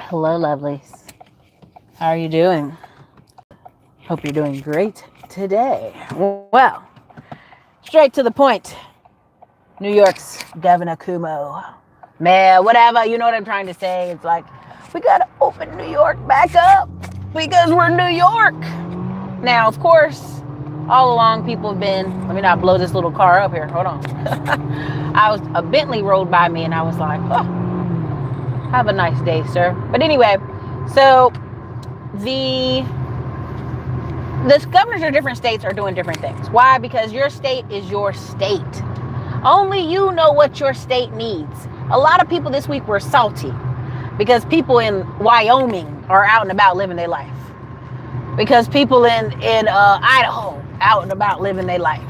Hello, lovelies. How are you doing? Hope you're doing great today. Well, straight to the point. New York's Governor Cuomo. Man, whatever. You know what I'm trying to say? It's like, we got to open New York back up because we're New York. Now, of course, all along people have been, let me not blow this little car up here. Hold on. A Bentley rolled by me and I was like, oh, have a nice day, sir. But anyway, so the governors of different states are doing different things. Why? Because your state is your state. Only you know what your state needs. A lot of people this week were salty because people in Wyoming are out and about living their life. Because people in Idaho out and about living their life.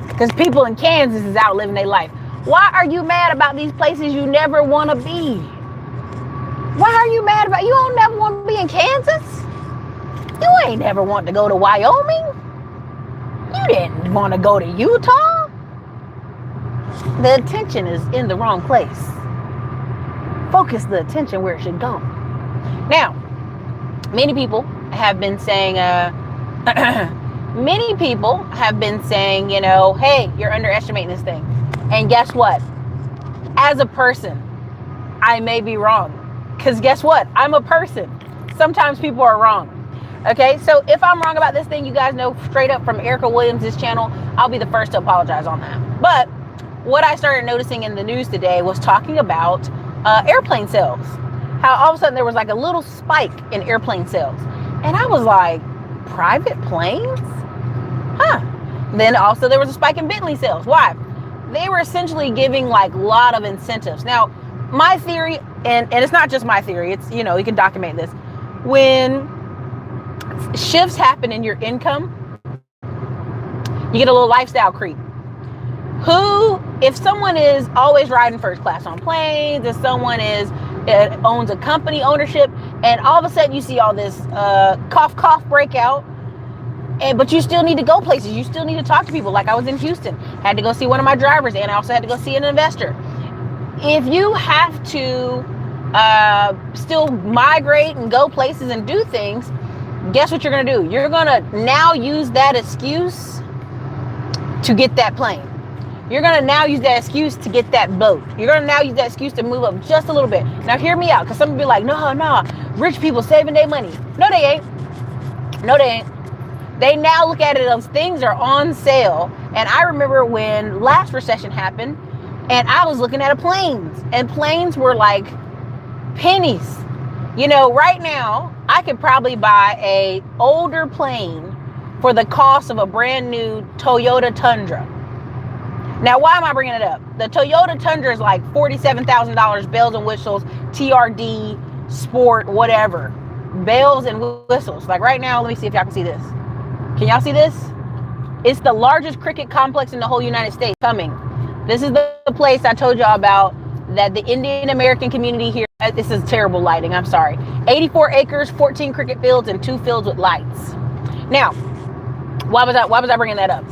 Because people in Kansas is out living their life. Why are you mad about these places you never want to be? Why are you mad about, you don't never want to be in Kansas? You ain't never want to go to Wyoming. You didn't want to go to Utah. The attention is in the wrong place. Focus the attention where it should go. Now, many people have been saying, you know, hey, you're underestimating this thing. And guess what? As a person, I may be wrong. Because guess what? I'm a person. Sometimes people are wrong. Okay, so if I'm wrong about this thing, you guys know straight up from Erica Williams' channel, I'll be the first to apologize on that. But what I started noticing in the news today was talking about airplane sales. How all of a sudden there was like a little spike in airplane sales. And I was like, private planes? Huh. Then also there was a spike in Bentley sales. Why? They were essentially giving like a lot of incentives. Now, my theory, and it's not just my theory, it's, you know, you can document this. When shifts happen in your income, you get a little lifestyle creep. If someone is always riding first class on planes, if someone owns a company ownership, and all of a sudden you see all this cough breakout, but you still need to go places, you still need to talk to people. Like I was in Houston, had to go see one of my drivers, and I also had to go see an investor. If you have to still migrate and go places and do things, guess what you're going to do? You're going to now use that excuse to get that plane. You're going to now use that excuse to get that boat. You're going to now use that excuse to move up just a little bit. Now hear me out, because some will be like, no, rich people saving their money. No, they ain't. They now look at it as things are on sale. And I remember when last recession happened, and I was looking at planes, and planes were like pennies. You know, right now, I could probably buy a older plane for the cost of a brand new Toyota Tundra. Now, why am I bringing it up? The Toyota Tundra is like $47,000, bells and whistles, TRD, sport, whatever. Bells and whistles. Like right now, let me see if y'all can see this. Can y'all see this? It's the largest cricket complex in the whole United States coming. This is the place I told y'all about that the Indian American community here, this is terrible lighting, I'm sorry. 84 acres, 14 cricket fields, and 2 fields with lights. Now, why was I bringing that up?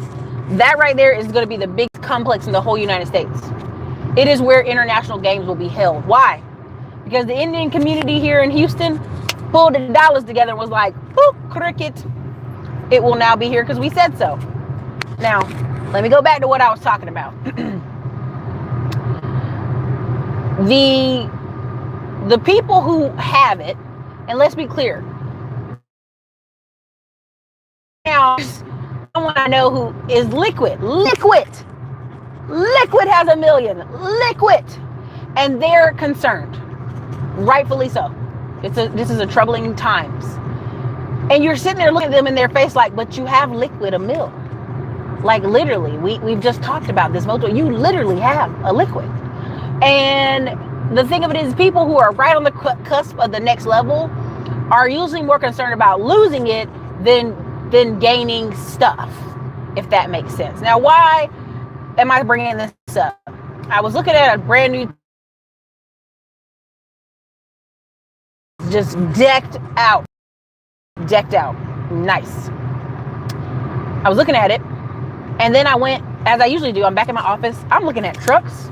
That right there is going to be the biggest complex in the whole United States. It is where international games will be held. Why? Because the Indian community here in Houston pulled the dollars together and was like, boop, cricket. It will now be here because we said so. Now, let me go back to what I was talking about. The people who have it, and let's be clear. Now, someone I know who is liquid has $1 million, and they're concerned, rightfully so. This is a troubling times, and you're sitting there looking at them in their face like, but you have liquid $1 million. Like literally, we've just talked about this multiple. You literally have a liquid, and the thing of it is, people who are right on the cusp of the next level are usually more concerned about losing it than gaining stuff, if that makes sense. Now, why am I bringing this up? I was looking at a brand new, just decked out, nice. I was looking at it, and then I went, as I usually do, I'm back in my office, I'm looking at trucks,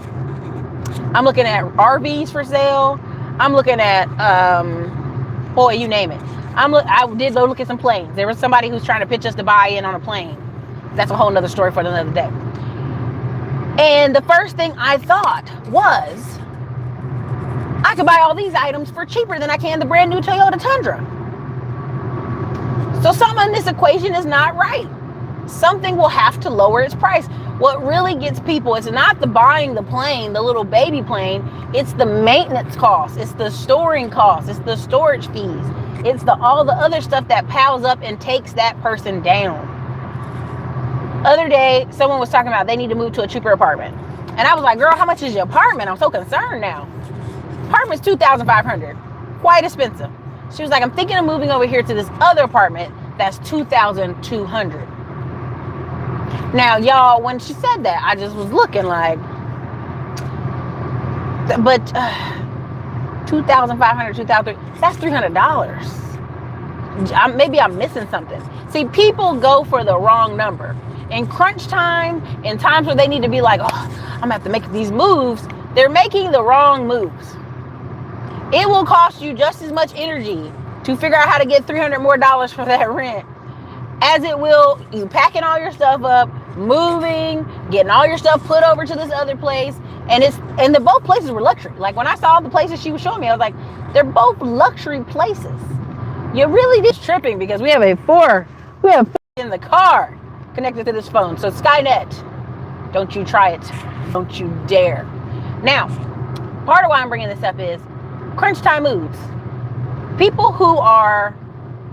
I'm looking at RVs for sale, I'm looking at, boy, you name it. I did go look at some planes. There was somebody who's trying to pitch us to buy in on a plane. That's a whole nother story for another day. And the first thing I thought was, I could buy all these items for cheaper than I can the brand new Toyota Tundra. So something in this equation is not right. Something will have to lower its price. What really gets people is not the buying the plane, the little baby plane. It's the maintenance costs. It's the storing costs. It's the storage fees. It's all the other stuff that piles up and takes that person down. Other day, someone was talking about they need to move to a cheaper apartment. And I was like, girl, how much is your apartment? I'm so concerned now. Apartment's $2,500. Quite expensive. She was like, I'm thinking of moving over here to this other apartment that's $2,200. Now, y'all, when she said that, I just was looking like, but $2,500, $2,300, that's $300. Maybe I'm missing something. See, people go for the wrong number. In crunch time, in times where they need to be like, oh, I'm gonna have to make these moves, they're making the wrong moves. It will cost you just as much energy to figure out how to get $300 more for that rent as it will you packing all your stuff up, moving, getting all your stuff put over to this other place. And the both places were luxury. Like when I saw the places she was showing me, I was like, they're both luxury places. You really did tripping because we have in the car connected to this phone. So Skynet, don't you try it. Don't you dare. Now, part of why I'm bringing this up is crunch time moves. People who are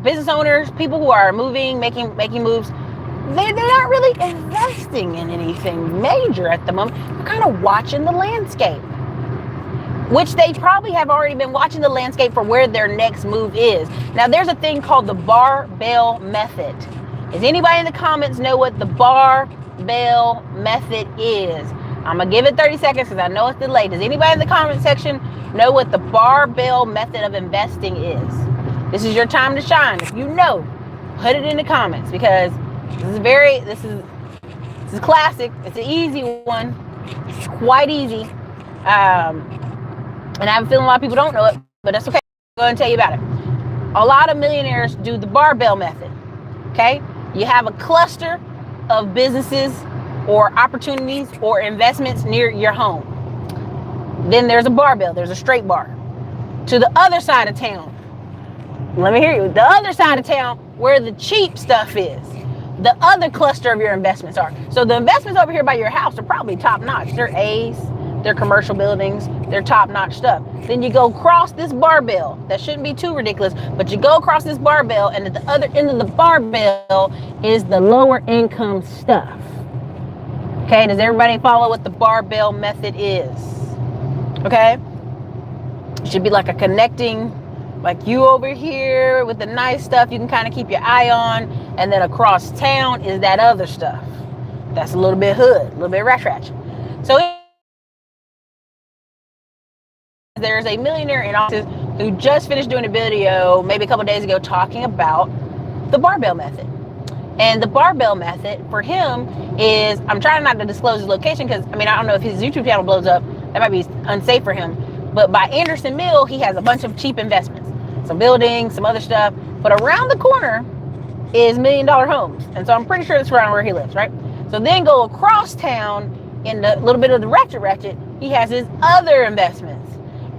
business owners, people who are moving, making moves, they're not really investing in anything major at the moment. They're kind of watching the landscape, which they probably have already been watching the landscape for where their next move is. Now, there's a thing called the barbell method. Does anybody in the comments know what the barbell method is? I'm going to give it 30 seconds because I know it's delayed. Does anybody in the comment section know what the barbell method of investing is? This is your time to shine. If you know, put it in the comments because this is classic. It's an easy one. It's quite easy. And I have a feeling a lot of people don't know it, but that's okay. I'll go and tell you about it. A lot of millionaires do the barbell method. Okay? You have a cluster of businesses or opportunities or investments near your home. Then there's a barbell. There's a straight bar. To the other side of town. Let me hear you. The other side of town where the cheap stuff is. The other cluster of your investments are. So the investments over here by your house are probably top notch. They're A's. They're commercial buildings. They're top notch stuff. Then you go across this barbell. That shouldn't be too ridiculous. But you go across this barbell and at the other end of the barbell is the lower income stuff. Okay, does everybody follow what the barbell method is? Okay? It should be like a connecting, like you over here with the nice stuff you can kind of keep your eye on, and then across town is that other stuff. That's a little bit hood, a little bit ratchet. So there's a millionaire in Austin who just finished doing a video maybe a couple days ago talking about the barbell method. And the barbell method for him is, I'm trying not to disclose his location because, I don't know if his YouTube channel blows up, that might be unsafe for him. But by Anderson Mill, he has a bunch of cheap investments. Some buildings, some other stuff. But around the corner is $1 million homes. And so I'm pretty sure it's around where he lives, right? So then go across town in the little bit of the ratchet, he has his other investments.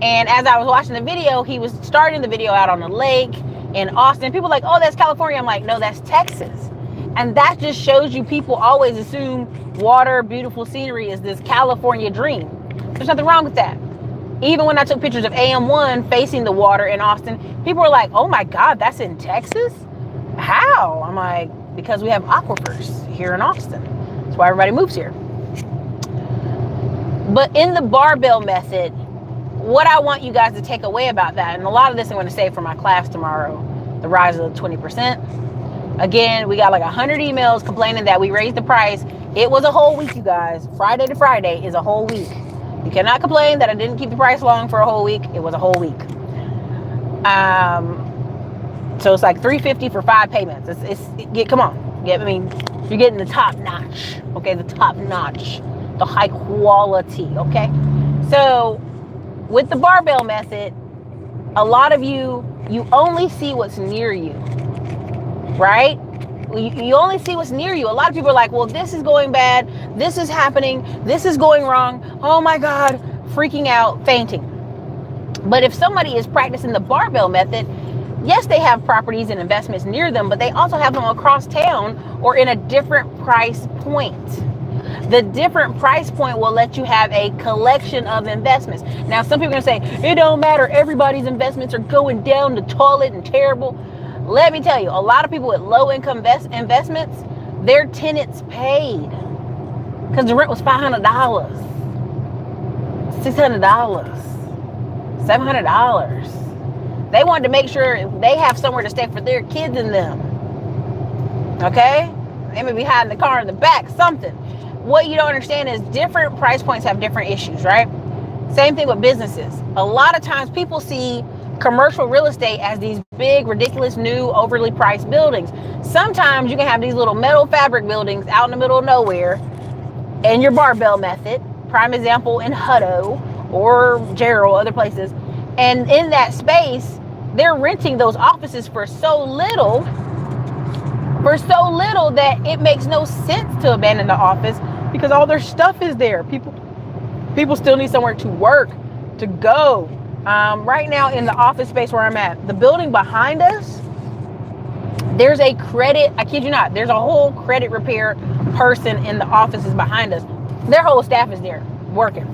And as I was watching the video, he was starting the video out on the lake in Austin. People were like, oh, that's California. I'm like, no, that's Texas. And that just shows you people always assume water, beautiful scenery is this California dream. There's nothing wrong with that. Even when I took pictures of AM1 facing the water in Austin, people were like, oh my God, that's in Texas? How? I'm like, because we have aquifers here in Austin. That's why everybody moves here. But in the barbell method, what I want you guys to take away about that, and a lot of this I'm going to save for my class tomorrow, the rise of the 20%. Again, we got like 100 emails complaining that we raised the price. It was a whole week, you guys. Friday to Friday is a whole week. You cannot complain that I didn't keep the price long for a whole week. It was a whole week. So it's like $350 for 5 payments. Come on. You're getting the top notch. Okay, the top notch, the high quality. Okay, so with the barbell method, a lot of you only see what's near you, right? You only see what's near you. A lot of people are like, well, this is going bad, this is happening, this is going wrong, oh my God, freaking out, fainting. But if somebody is practicing the barbell method, yes, they have properties and investments near them, but they also have them across town or in a different price point. The different price point will let you have a collection of investments. Now, some people are going to say, it don't matter, everybody's investments are going down the toilet and terrible. Let me tell you, a lot of people with low income investments, their tenants paid because the rent was $500, $600, $700. They wanted to make sure they have somewhere to stay for their kids and them. Okay? They may be hiding the car in the back, something. What you don't understand is different price points have different issues, right? Same thing with businesses. A lot of times people see commercial real estate as these big, ridiculous, new, overly priced buildings. Sometimes you can have these little metal fabric buildings out in the middle of nowhere and your barbell method, prime example in Hutto or Gerald, other places. And in that space, they're renting those offices for so little that it makes no sense to abandon the office because all their stuff is there. People still need somewhere to work, to go. Right now in the office space where I'm at, the building behind us, there's a credit, I kid you not, there's a whole credit repair person in the offices behind us. Their whole staff is there working.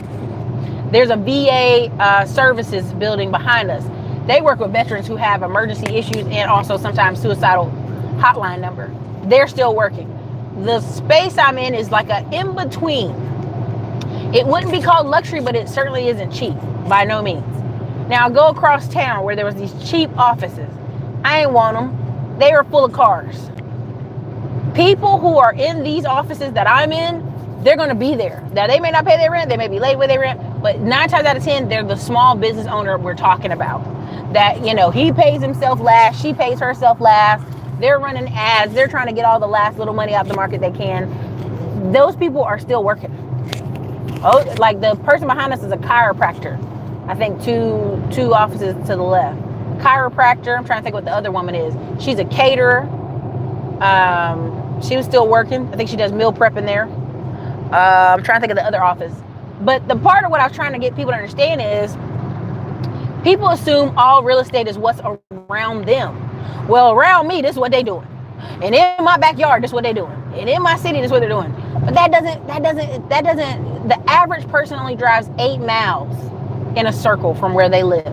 There's a VA services building behind us. They work with veterans who have emergency issues and also sometimes suicidal hotline number. They're still working. The space I'm in is like a in-between. It wouldn't be called luxury, but it certainly isn't cheap by no means. Now go across town where there was these cheap offices. I ain't want them. They are full of cars. People who are in these offices that I'm in, they're going to be there. Now they may not pay their rent. They may be late with their rent, but 9 times out of 10, they're the small business owner we're talking about. That, you know, he pays himself last. She pays herself last. They're running ads. They're trying to get all the last little money out the market they can. Those people are still working. Oh, like the person behind us is a chiropractor. I think two offices to the left. Chiropractor. I'm trying to think what the other woman is. She's a caterer. She was still working. I think she does meal prep in there. I'm trying to think of the other office. But the part of what I was trying to get people to understand is people assume all real estate is what's around them. Well, around me, this is what they doing. And in my backyard, this is what they doing. And in my city, this is what they're doing. But that doesn't, the average person only drives 8 miles in a circle from where they live.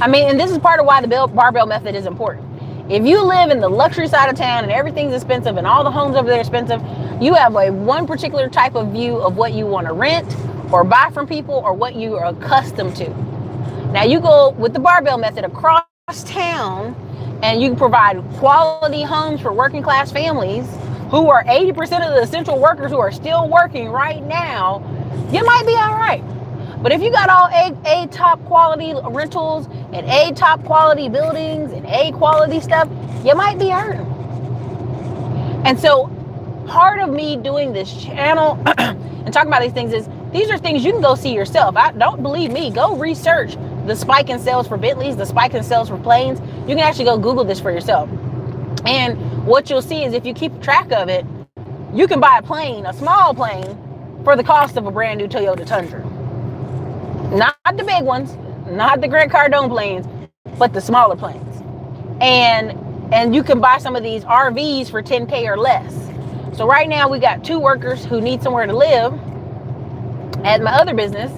I mean, and this is part of why the barbell method is important. If you live in the luxury side of town and everything's expensive and all the homes over there are expensive, you have one particular type of view of what you want to rent or buy from people or what you are accustomed to. Now you go with the barbell method across town and you provide quality homes for working class families who are 80% of the essential workers who are still working right now, you might be all right. But if you got all A top quality rentals and A top quality buildings and A quality stuff, you might be hurting. And so part of me doing this channel and talking about these things is these are things you can go see yourself. Don't believe me. Go research the spike in sales for Bentleys, the spike in sales for planes. You can actually go Google this for yourself. And what you'll see is if you keep track of it, you can buy a plane, a small plane, for the cost of a brand new Toyota Tundra. Not the big ones, not the Grant Cardone planes, but the smaller planes. And you can buy some of these RVs for $10K or less. So right now we got 2 workers who need somewhere to live at my other business.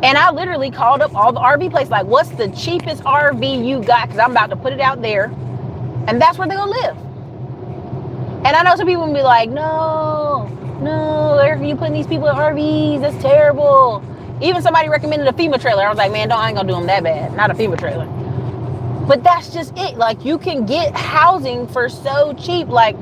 And I literally called up all the RV places, like, what's the cheapest RV you got? Because I'm about to put it out there. And that's where they're going to live. And I know some people will be like, no, you putting these people in RVs, that's terrible. Even somebody recommended a FEMA trailer. I was like, man, I ain't going to do them that bad. Not a FEMA trailer. But that's just it. Like, you can get housing for so cheap. Like,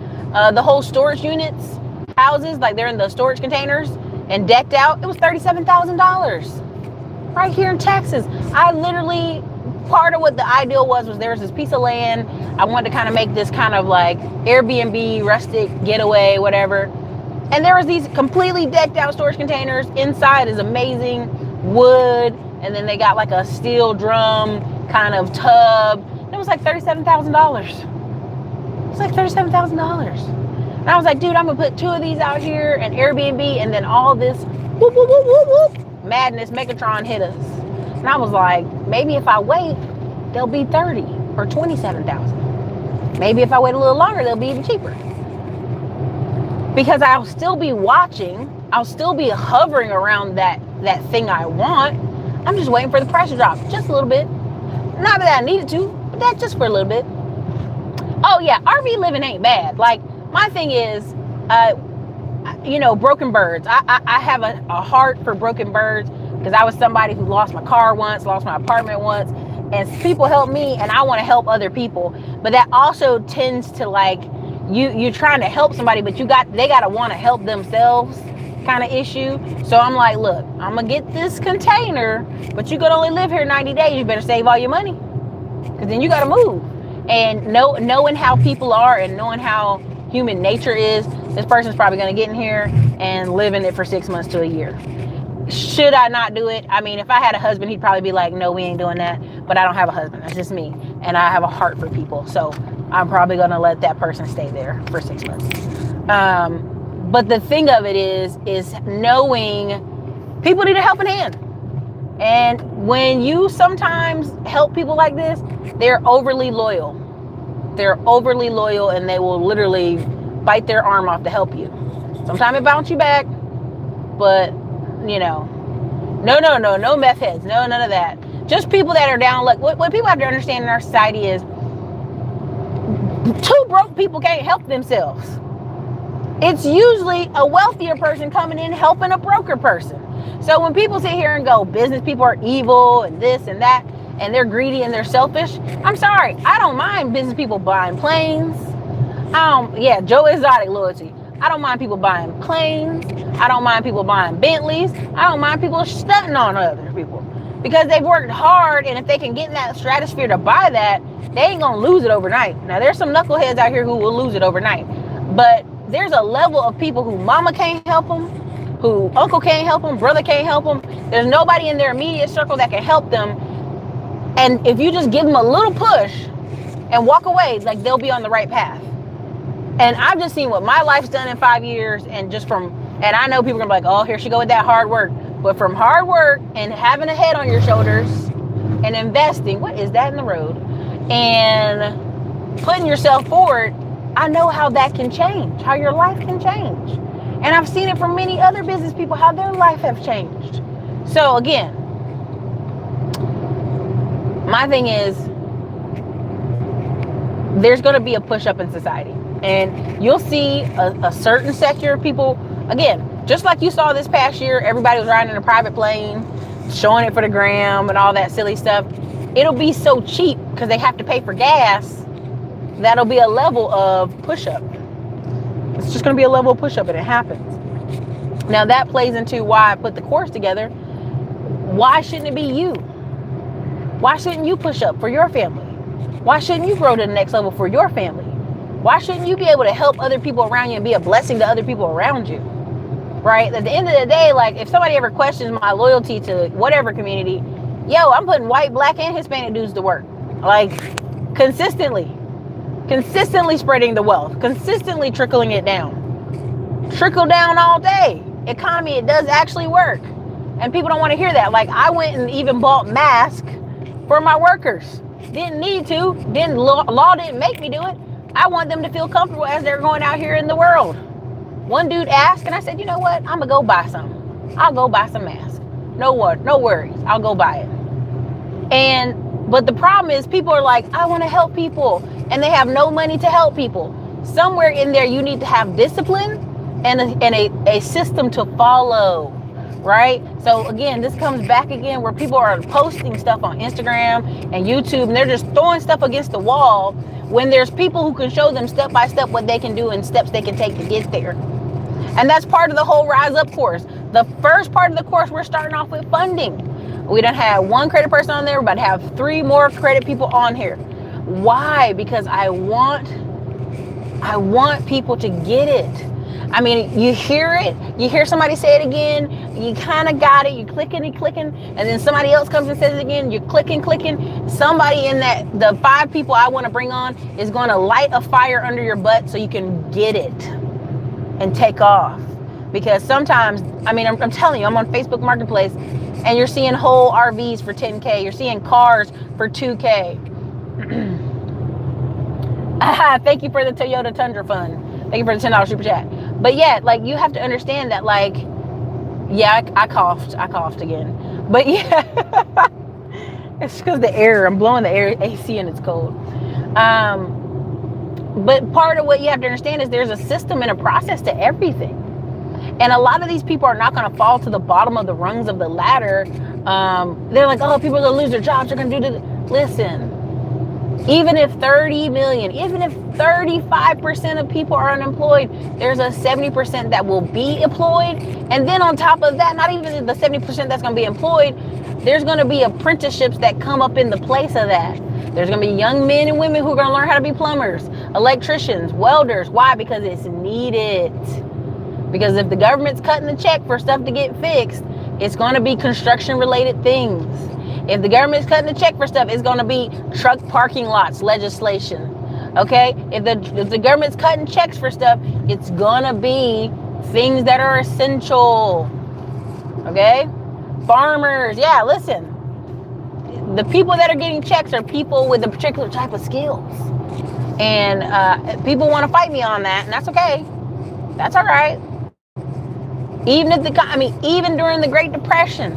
the whole storage units, houses, like they're in the storage containers and decked out. It was $37,000 right here in Texas. I literally, part of what the ideal was there was this piece of land. I wanted to kind of make this kind of like Airbnb, rustic, getaway, whatever. And there was these completely decked out storage containers. Inside is amazing wood. And then they got like a steel drum kind of tub. It was like $37,000. It was like $37,000. And I was like, dude, I'm gonna put 2 of these out here and Airbnb, and then all this whoop, whoop, whoop, whoop, whoop, madness, Megatron hit us. And I was like, maybe if I wait, they'll be 30 or 27,000. Maybe if I wait a little longer, they'll be even cheaper. Because I'll still be watching, I'll still be hovering around that thing I want. I'm just waiting for the price to drop just a little bit. Not that I needed to, but that just for a little bit. Oh yeah, RV living ain't bad. Like, my thing is, broken birds. I have a heart for broken birds, because I was somebody who lost my car once, lost my apartment once, and people help me, and I want to help other people. But that also tends to, like, you're trying to help somebody, but they gotta want to help themselves kind of issue. So I'm like, look, I'm gonna get this container, but you could only live here 90 days. You better save all your money, because then you gotta move. And knowing how people are and knowing how human nature is, this person's probably gonna get in here and live in it for 6 months to a year. Should I not do it? I mean, if I had a husband, he'd probably be like, no, we ain't doing that. But I don't have a husband. That's just me. And I have a heart for people. So I'm probably going to let that person stay there for 6 months. But the thing of it is knowing people need a helping hand. And when you sometimes help people like this, they're overly loyal. They're overly loyal, and they will literally bite their arm off to help you. Sometimes it bounce you back, but no meth heads, no, none of that. Just people that are down. Like, what people have to understand in our society is 2 broke people can't help themselves. It's usually a wealthier person coming in helping a broker person. So when people sit here and go, business people are evil and this and that, and they're greedy and they're selfish, I'm sorry, I don't mind business people buying planes. Joe Exotic loyalty. I don't mind people buying planes. I don't mind people buying Bentleys. I don't mind people stunting on other people, because they've worked hard, and if they can get in that stratosphere to buy that, they ain't gonna lose it overnight. Now, there's some knuckleheads out here who will lose it overnight, but there's a level of people who mama can't help them, who uncle can't help them, brother can't help them. There's nobody in their immediate circle that can help them. And if you just give them a little push and walk away, like, they'll be on the right path. And I've just seen what my life's done in 5 years, and I know people are gonna be like, oh, here she go with that hard work. But from hard work and having a head on your shoulders and investing, what is that in the road? And putting yourself forward, I know how that can change, how your life can change. And I've seen it from many other business people, how their life have changed. So again, my thing is, there's going to be a push up in society, and you'll see a certain sector of people, again, just like you saw this past year, everybody was riding in a private plane, showing it for the gram and all that silly stuff. It'll be so cheap because they have to pay for gas. That'll be a level of push up. It's just going to be a level of push up, and it happens. Now that plays into why I put the course together. Why shouldn't it be you? Why shouldn't you push up for your family? Why shouldn't you grow to the next level for your family? Why shouldn't you be able to help other people around you and be a blessing to other people around you? Right? At the end of the day, like, if somebody ever questions my loyalty to whatever community, I'm putting white, black, and Hispanic dudes to work. Like, consistently spreading the wealth, consistently trickling it down. Trickle down all day. Economy, it does actually work. And people don't want to hear that. Like, I went and even bought masks for my workers. Didn't need to. Law didn't make me do it. I want them to feel comfortable as they're going out here in the world. One dude asked, and I said, you know what? I'm going to go buy some. I'll go buy some masks. No worries. I'll go buy it. But the problem is, people are like, I want to help people, and they have no money to help people. Somewhere in there, you need to have discipline and a system to follow, right? So again, this comes back again where people are posting stuff on Instagram and YouTube, and they're just throwing stuff against the wall when there's people who can show them step by step what they can do and steps they can take to get there. And that's part of the whole Rise Up course. The first part of the course, we're starting off with funding. We done have 1 credit person on there. We're about to have 3 more credit people on here. Why? Because I want people to get it. I mean, you hear it, you hear somebody say it again, you kind of got it, you're clicking and clicking, and then somebody else comes and says it again, you're clicking. Somebody in the 5 people I want to bring on is going to light a fire under your butt so you can get it and take off. Because sometimes, I mean, I'm telling you, I'm on Facebook Marketplace, and you're seeing whole RVs for 10K, you're seeing cars for 2K. Thank you for the Toyota Tundra fund. Thank you for the $10 super chat. But yeah, like, you have to understand that, like, yeah, I coughed again. But yeah, it's because the air, I'm blowing the air AC and it's cold. But part of what you have to understand is there's a system and a process to everything. And a lot of these people are not going to fall to the bottom of the rungs of the ladder. They're like, oh, people are going to lose their jobs. They're going to do this. Listen, even if 30 million, even if 35% of people are unemployed, there's a 70% that will be employed. And then on top of that, not even the 70% that's going to be employed, there's going to be apprenticeships that come up in the place of that. There's going to be young men and women who are going to learn how to be plumbers, electricians, welders. Why? Because it's needed. Because if the government's cutting the check for stuff to get fixed, it's going to be construction related things. If the government's cutting the check for stuff, it's going to be truck parking lots legislation. Okay? If the government's cutting checks for stuff, it's going to be things that are essential. Okay? Farmers. Yeah, listen. The people that are getting checks are people with a particular type of skills. And people want to fight me on that, and that's okay. That's all right. Even during the Great Depression,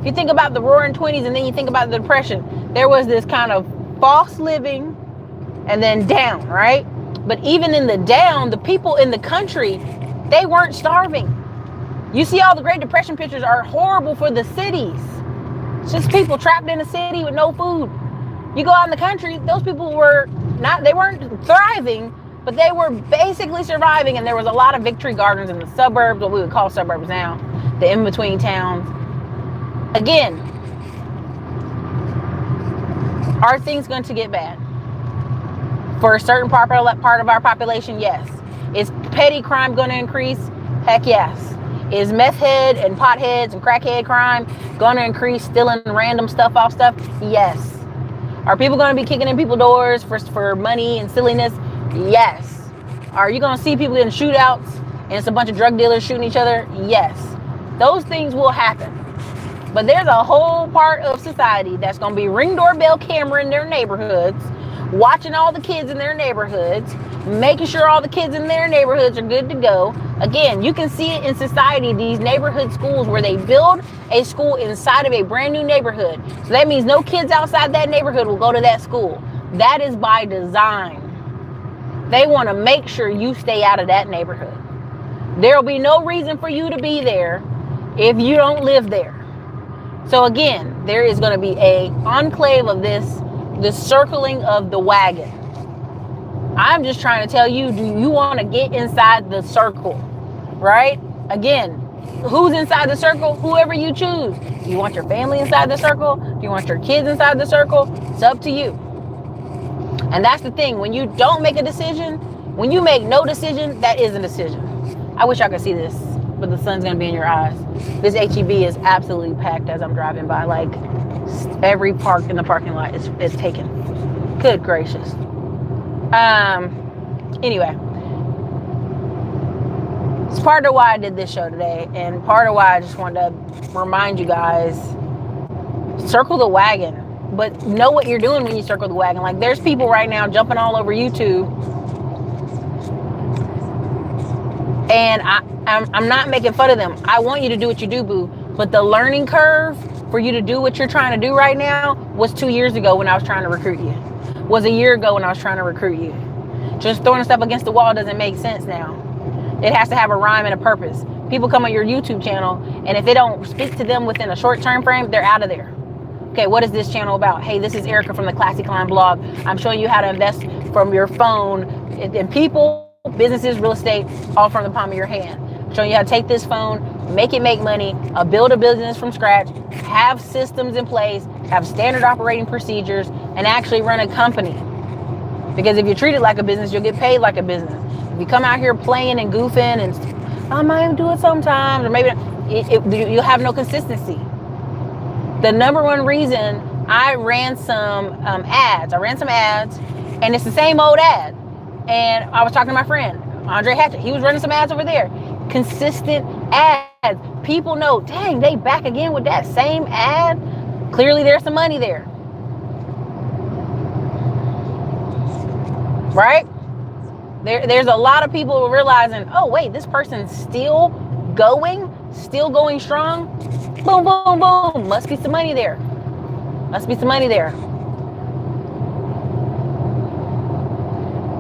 if you think about the Roaring 20s and then you think about the Depression, there was this kind of false living and then down, right? But even in the down, the people in the country, they weren't starving. You see all the Great Depression pictures are horrible for the cities. It's just people trapped in a city with no food. You go out in the country, those people they weren't thriving, but they were basically surviving, and there was a lot of victory gardens in the suburbs, what we would call suburbs now, the in-between towns. Again, are things going to get bad? For a certain part of our population, yes. Is petty crime going to increase? Heck yes. Is meth head and potheads and crackhead crime going to increase, stealing random stuff off stuff? Yes. Are people going to be kicking in people's doors for money and silliness? Yes. Are you going to see people getting shootouts and it's a bunch of drug dealers shooting each other? Yes. Those things will happen. But there's a whole part of society that's going to be ring doorbell camera in their neighborhoods, watching all the kids in their neighborhoods, making sure all the kids in their neighborhoods are good to go. Again, you can see it in society, these neighborhood schools where they build a school inside of a brand new neighborhood. So that means no kids outside that neighborhood will go to that school. That is by design. They want to make sure you stay out of that neighborhood. There'll be no reason for you to be there if you don't live there. So again, there is going to be a enclave of this circling of the wagon. I'm just trying to tell you, do you want to get inside the circle, right? Again, who's inside the circle? Whoever you choose. Do you want your family inside the circle? Do you want your kids inside the circle? It's up to you. And that's the thing. When you don't make a decision, when you make no decision, that is a decision. I wish I could see this, but the sun's going to be in your eyes. This HEB is absolutely packed as I'm driving by. Like, every park in the parking lot is taken. Good gracious. Anyway, it's part of why I did this show today, and part of why I just wanted to remind you guys, circle the wagon, but know what you're doing when you circle the wagon. Like, there's people right now jumping all over YouTube, and I'm not making fun of them. I want you to do what you do, boo, but the learning curve for you to do what you're trying to do right now was 2 years ago when I was trying to recruit you. Was a year ago when I was trying to recruit you. Just throwing stuff against the wall doesn't make sense now. It has to have a rhyme and a purpose. People come on your YouTube channel, and if it don't speak to them within a short time frame, they're out of there. Okay, what is this channel about? Hey, this is Erica from the Classy Climb blog. I'm showing you how to invest from your phone in people, businesses, real estate, all from the palm of your hand. I'm showing you how to take this phone, make it make money, build a business from scratch, have systems in place, have standard operating procedures, and actually run a company. Because if you treat it like a business, you'll get paid like a business. If you come out here playing and goofing and I might do it sometimes, or maybe you'll have no consistency. The number one reason I ran some ads, and it's the same old ad. And I was talking to my friend, Andre Hatchett. He was running some ads over there. Consistent ads. People know, dang, they back again with that same ad. Clearly there's some money there. Right? There's a lot of people realizing, oh wait, this person's still going strong. Boom, boom, boom. Must be some money there.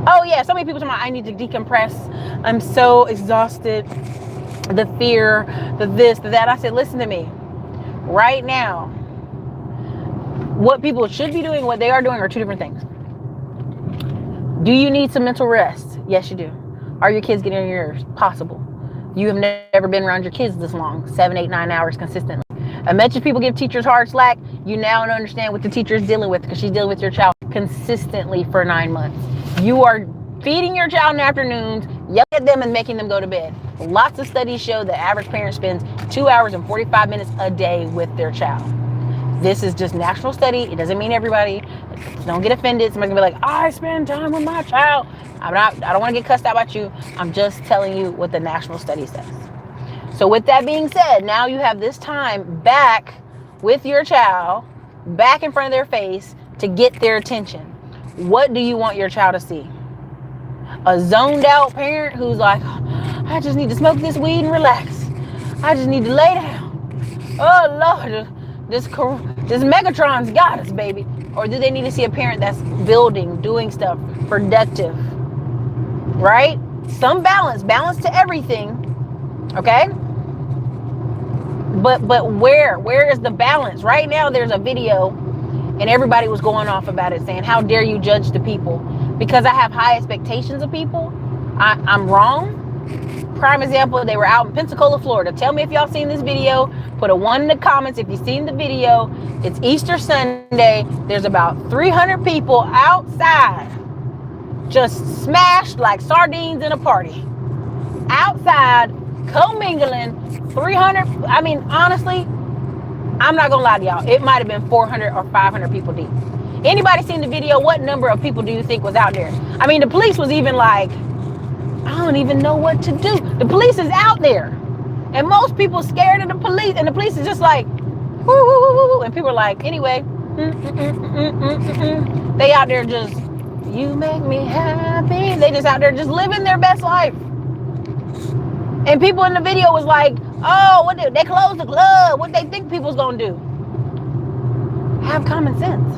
Oh yeah, so many people talking about I need to decompress. I'm so exhausted. The fear, the this, the that. I said, listen to me. Right now, what people should be doing, what they are doing are two different things. Do you need some mental rest? Yes, you do. Are your kids getting yours? Possible. You have never been around your kids this long, 7, 8, 9 hours consistently. As much as people give teachers hard slack, you now don't understand what the teacher is dealing with because she's dealing with your child consistently for 9 months. You are feeding your child in the afternoons, yelling at them and making them go to bed. Lots of studies show the average parent spends 2 hours and 45 minutes a day with their child. This is just national study. It doesn't mean everybody. Don't get offended. Somebody's gonna be like, I spend time with my child. I don't want to get cussed out about you. I'm just telling you what the national study says. So with that being said, now you have this time back with your child, back in front of their face to get their attention. What do you want your child to see? A zoned out parent who's like, I just need to smoke this weed and relax. I just need to lay down. Oh Lord, this Megatron's got us, baby. Or do they need to see a parent that's building, doing stuff, productive, right? Some balance to everything, okay? But where is the balance? Right now there's a video and everybody was going off about it saying, how dare you judge the people? Because I have high expectations of people. I'm wrong. Prime example, they were out in Pensacola, Florida. Tell me if y'all seen this video. Put a 1 in the comments if you've seen the video. It's Easter Sunday. There's about 300 people outside, just smashed like sardines in a party. Outside, commingling, 300. I mean, honestly, I'm not gonna lie to y'all. It might have been 400 or 500 people deep. Anybody seen the video? What number of people do you think was out there? I mean, the police was even like, I don't even know what to do. The police is out there. And most people scared of the police. And the police is just like, woo, woo, woo, woo. And people are like, anyway. They out there just, you make me happy. They just out there just living their best life. And people in the video was like, oh, what did they closed the club? What they think people's gonna do? Have common sense.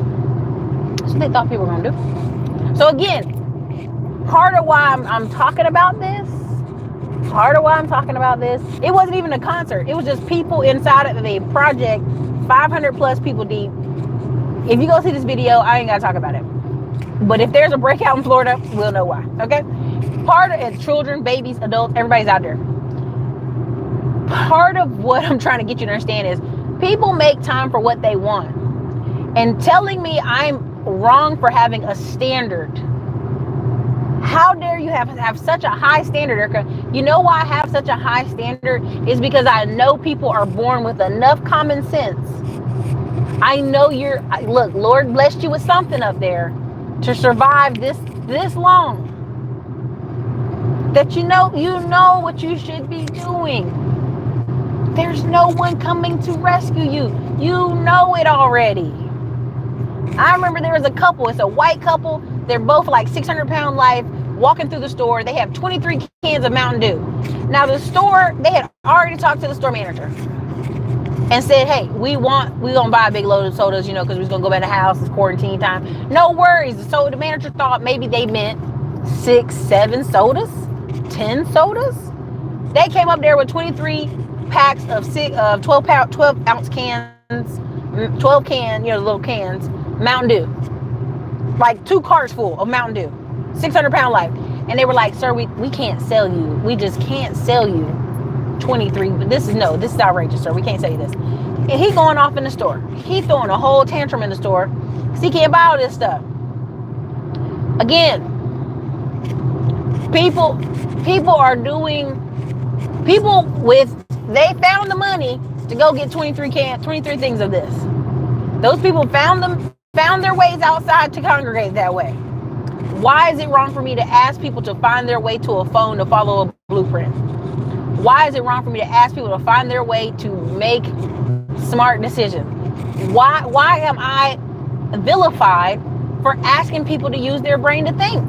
That's what they thought people were gonna do. So again, part of why I'm talking about this, it wasn't even a concert. It was just people inside of the project, 500 plus people deep. If you go see this video, I ain't gotta talk about it. But if there's a breakout in Florida, we'll know why, okay? Part of it, children, babies, adults, everybody's out there. Part of what I'm trying to get you to understand is people make time for what they want. And telling me I'm wrong for having a standard. How dare you have such a high standard, Erica? You know why I have such a high standard? Is because I know people are born with enough common sense. I know look, Lord blessed you with something up there to survive this long. That you know what you should be doing. There's no one coming to rescue you. You know it already. I remember there was a couple. It's a white couple. They're both like 600-pound life, walking through the store. They have 23 cans of Mountain Dew. Now the store, they had already talked to the store manager and said, hey, we gonna buy a big load of sodas, because we're gonna go back to the house. It's quarantine time. No worries. So the manager thought maybe they meant 6, 7 sodas, 10 sodas. They came up there with 23 packs of 12 ounce cans, 12 can, little cans, Mountain Dew. Like 2 carts full of Mountain Dew, 600-pound life. And they were like, sir, we can't sell you. We just can't sell you 23. But this is outrageous, sir. We can't sell you this. And he going off in the store. He throwing a whole tantrum in the store because he can't buy all this stuff. Again, People are doing, people with, they found the money to go get 23 things of this. Those people found their ways outside to congregate that way. Why is it wrong for me to ask people to find their way to a phone to follow a blueprint? Why is it wrong for me to ask people to find their way to make smart decisions? Why am I vilified for asking people to use their brain to think?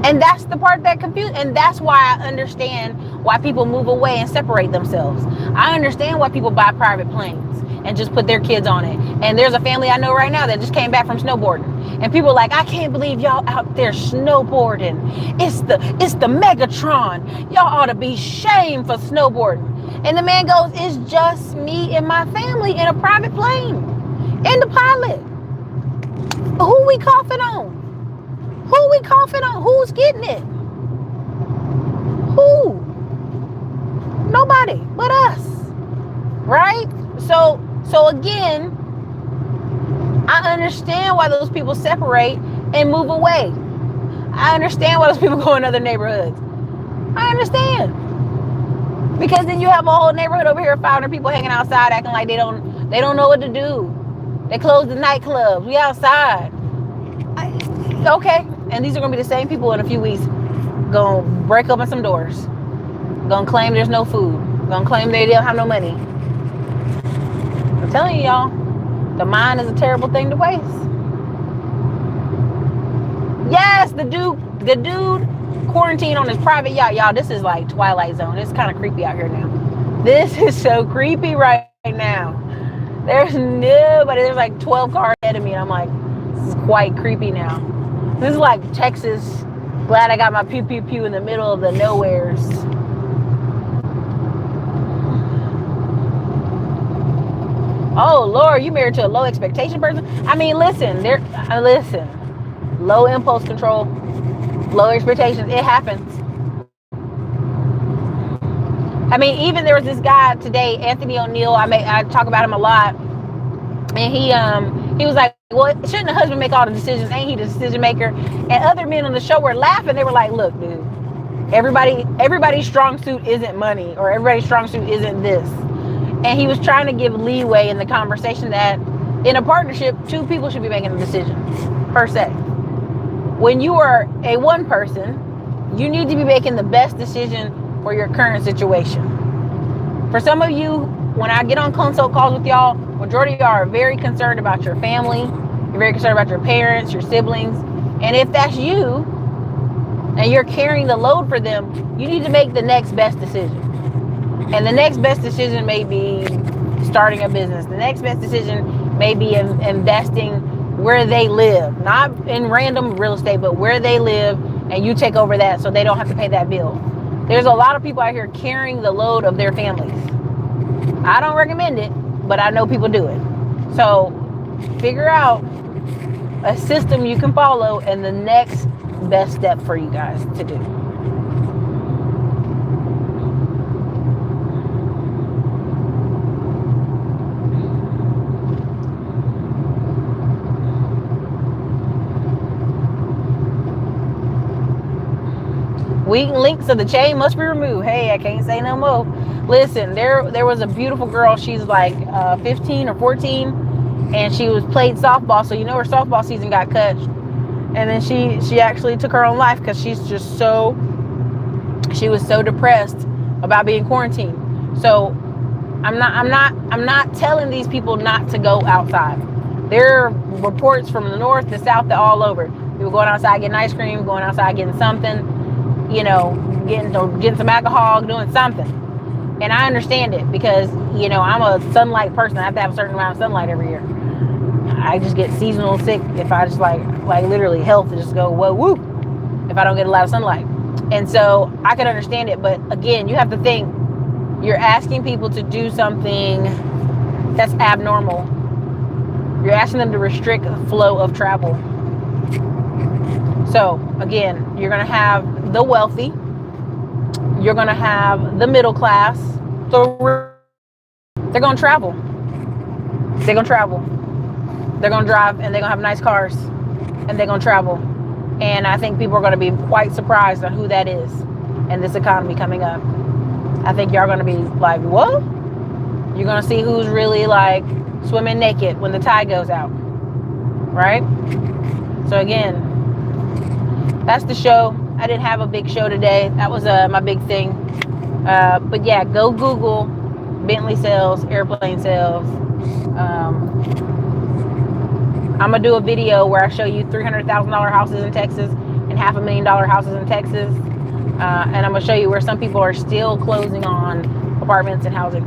And that's the part that confuses, and that's why I understand why people move away and separate themselves. I understand why people buy private planes and just put their kids on it. And there's a family I know right now that just came back from snowboarding. And people are like, I can't believe y'all out there snowboarding. It's the Megatron. Y'all ought to be shamed for snowboarding. And the man goes, it's just me and my family in a private plane. And the pilot. Who we coughing on? Who we coughing on? Who's getting it? Who? Nobody but us. Right? So again, I understand why those people separate and move away. I understand why those people go in other neighborhoods. I understand. Because then you have a whole neighborhood over here, 500 people hanging outside acting like they don't know what to do. They closed the nightclubs. We outside. Okay. And these are going to be the same people in a few weeks going to break open some doors. Going to claim there's no food. Going to claim they don't have no money. I'm telling you, y'all, the mind is a terrible thing to waste. Yes, the dude quarantined on his private yacht. Y'all, this is like Twilight Zone. It's kind of creepy out here now. This is so creepy right now. There's nobody. There's like 12 cars ahead of me. And I'm like, this is quite creepy now. This is like Texas. Glad I got my pew pew pew in the middle of the nowheres. Oh Lord, you married to a low expectation person? I mean, listen. Low impulse control, low expectations. It happens. I mean, even there was this guy today, Anthony O'Neill. I talk about him a lot, and he was like, well, shouldn't the husband make all the decisions? Ain't he the decision maker? And other men on the show were laughing. They were like, look, dude, everybody's strong suit isn't money, or everybody's strong suit isn't this. And he was trying to give leeway in the conversation that in a partnership, two people should be making a decision, per se. When you are a one person, you need to be making the best decision for your current situation. For some of you, when I get on consult calls with y'all, majority of y'all are very concerned about your family. You're very concerned about your parents, your siblings. And if that's you, and you're carrying the load for them, you need to make the next best decision. And the next best decision may be starting a business. The next best decision may be investing where they live, not in random real estate, but where they live, and you take over that so they don't have to pay that bill. There's a lot of people out here carrying the load of their families. I don't recommend it, but I know people do it. So figure out a system you can follow and the next best step for you guys to do. Weak links of the chain must be removed. Hey, I can't say no more. Listen, there was a beautiful girl. She's like 15 or 14, and she played softball. So you know her softball season got cut, and then she actually took her own life because she was so depressed about being quarantined. So I'm not telling these people not to go outside. There are reports from the north to south to all over. People going outside getting ice cream, going outside getting something. You know, getting some alcohol, doing something. And I understand it because, you know, I'm a sunlight person. I have to have a certain amount of sunlight every year. I just get seasonal sick if I just like literally health to just go, whoa, woo, if I don't get a lot of sunlight. And so I can understand it. But again, you have to think you're asking people to do something that's abnormal. You're asking them to restrict the flow of travel. So again, you're going to have the wealthy, you're going to have the middle class. So they're going to travel. They're going to travel. They're going to drive, and they're going to have nice cars, and they're going to travel. And I think people are going to be quite surprised on who that is in this economy coming up. I think y'all are going to be like, what? You're going to see who's really like swimming naked when the tide goes out. Right? So again, that's the show. I didn't have a big show today. That was my big thing. But yeah, go Google Bentley sales, airplane sales. I'm going to do a video where I show you $300,000 houses in Texas and $500,000 houses in Texas. And I'm going to show you where some people are still closing on apartments and housing.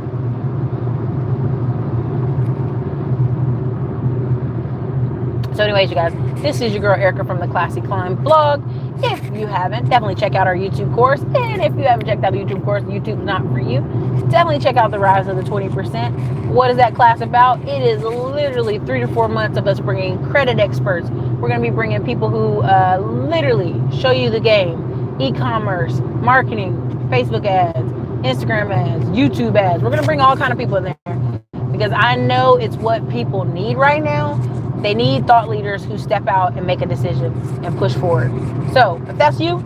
So anyways, you guys, this is your girl Erica from the Classy Climb blog. If you haven't, definitely check out our YouTube course. And if you haven't checked out the YouTube course, YouTube's not for you, definitely check out the Rise of the 20%. What is that class about? It is literally 3 to 4 months of us bringing credit experts. We're going to be bringing people who literally show you the game, e-commerce, marketing, Facebook ads, Instagram ads, YouTube ads. We're going to bring all kind of people in there because I know it's what people need right now. They need thought leaders who step out and make a decision and push forward. So if that's you,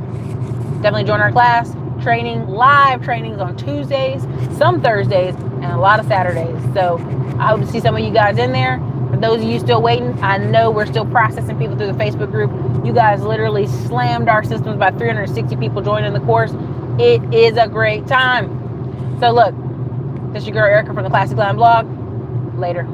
definitely join our class. Live trainings on Tuesdays, some Thursdays, and a lot of Saturdays. So I hope to see some of you guys in there. For those of you still waiting, I know we're still processing people through the Facebook group. You guys literally slammed our systems by 360 people joining the course. It is a great time. So look, this is your girl Erica from the Classy Climb blog. Later.